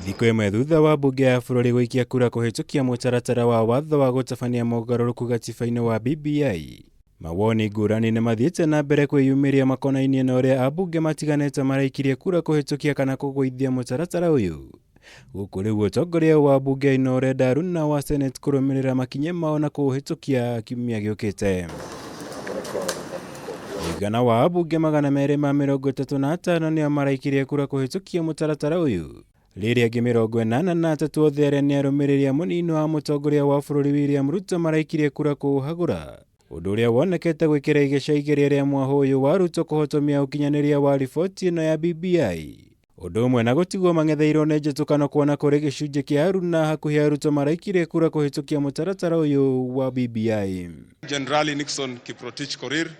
Thikũ ĩmwe thutha wa mbunge ya bũrũri gũikia kura kuhitukia mutaratara wa watho wa gutabania mogaruruku gatiba-ini wa BBI, mawoni ngũrani nĩ mathiĩte na mbere kwĩyumĩria makonainie na ũrĩa ambunge matiganĩte maraikirie kura kuhitukia kana kũgũithia mutaratara ũyũ. Gũkũ rĩu mũtongoria wa mbunge-ini ũrenda aruna wa Senate kũrũmĩrĩra makinya mao na kũhĩtũkia kiumia gĩũkĩte. Mũigana wa ambunge 235 nĩo maraikirie kura kuhitukia mutaratara ũyũ, rĩrĩa angĩ 83 othe arĩa nĩ arũmĩrĩri mũnini wa mũtongoria wa bũrũri William Ruto maraikirie kura kũũhagũra, ũndũ ũrĩa wonekete gwĩkĩra igeca igeria rĩa mwahũ ũyũ wa Ruto kũhotomia ũkinyanĩria wa riboti ĩno ya BBI. Ũndũ ũmwe na gũtigwo mang'etheirwo nĩ njĩtũkano kuona kũrĩ gĩcunjĩ kĩa aruna hakuhĩ Ruto maraikirie kura kũhĩtũkia mũtaratara ũyũ wa BBI. General Nixon Kiprotich Korir,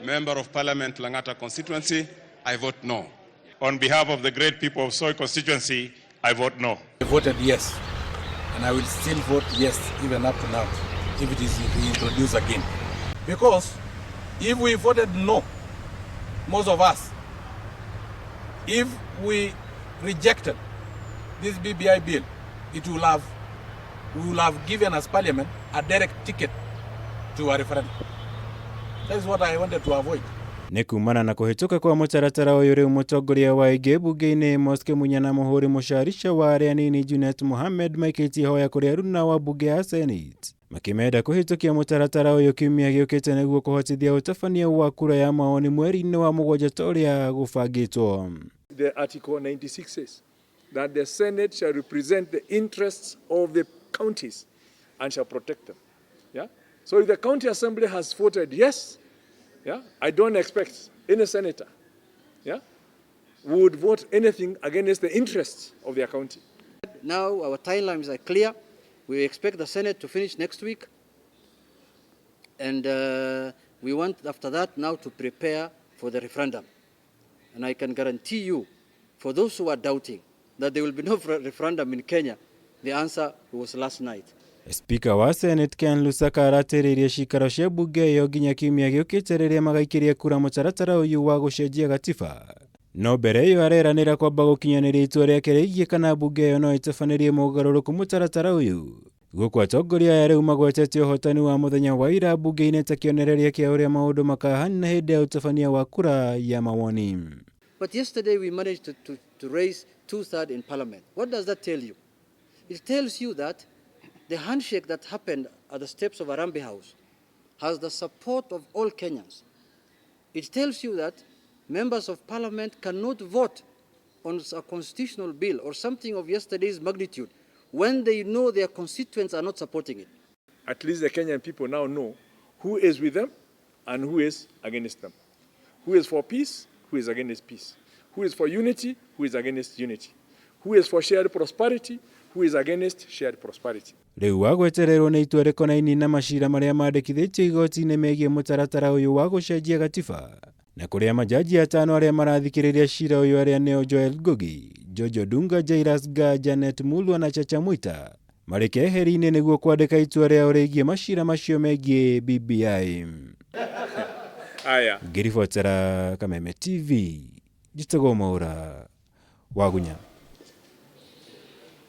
Member of Parliament Lang'ata constituency, I vote no. On behalf of the great people of Soy constituency, I vote no. I voted yes, and I will still vote yes even up to now, if it is reintroduced again. Because if we voted no, most of us, if we rejected this BBI bill, we will have given as Parliament a direct ticket to a referendum. That is what I wanted to avoid. Nĩ kumana na kũhĩtũka kwa mũtaratara ũyũ rĩu mũtongoria wa aingi mbunge-ini Amos Kimunya na muhuri mucarica wa aria anini Junet Mohammed maikĩtie hoya kũrĩ aruna wa mbunge ya Senate, makĩmenda kũhĩtũkia mũtaratara ũyũ kiumia gĩũkĩte nĩguo kũhotithia utabania wa kura ya mawoni mweri-inĩ wa mugwanja ta ũrĩa gũbangĩtwo. The Article 96 says that the Senate shall represent the interests of the counties and shall protect them. Yeah? So if the county assembly has voted yes, yeah, I don't expect any senator, yeah, would vote anything against the interests of their county. Now our timelines are clear. We expect the Senate to finish next week, and we want after that now to prepare for the referendum. And I can guarantee you, for those who are doubting that there will be no referendum in Kenya, the answer was last night. Speaker wa Senate Ken Lusaka aratarĩirie cikaro cia mbunge ĩyo nginya kiumia gĩũkĩte rĩrĩa magaikiria kura mũtaratara ũyũ wa gũcenjia gatiba. No mbere ĩyo areranĩra kwamba gũkinyanĩria itua rĩake rĩgiĩ kana mbunge ĩyo no ĩtabanĩrie mogarũrũku mũtaratara ũyũ. Gũkũ atongoria aya rĩu magwetete ũhotani wa mũthenya wa ira mbunge-inĩ ta kĩonereria kĩa ũrĩa maũndũ makahana hĩndĩ ya ũtabania wa kura ya mawoni. But yesterday we managed to raise 2/3 in Parliament. What does that tell you? It tells you that the handshake that happened at the steps of Harambee House has the support of all Kenyans. It tells you that members of Parliament cannot vote on a constitutional bill or something of yesterday's magnitude when they know their constituents are not supporting it. At least the Kenyan people now know who is with them and who is against them. Who is for peace, who is against peace. Who is for unity, who is against unity. Who is for shared prosperity, who is against shared prosperity. Rĩu wagwetererwo nĩ itua rĩkonainie na macira marĩa mandĩkithĩtio igoti-inĩ megiĩ mũtaratara ũyũ wa gũcenjia gatiba, na kũrĩa majaji atano arĩa marathikĩrĩria cira ũyũ arĩa nĩo Joel Ngugi, George Odunga, Jairus Nga, Junet Mohammed na Chacha Mwita marĩ keheri-inĩ nĩguo kwandĩka itua rĩao rĩgiĩ macira macio megiĩ BBI. Ngĩribotera Kameme TV, njĩtagwo Mwaura Wagunya.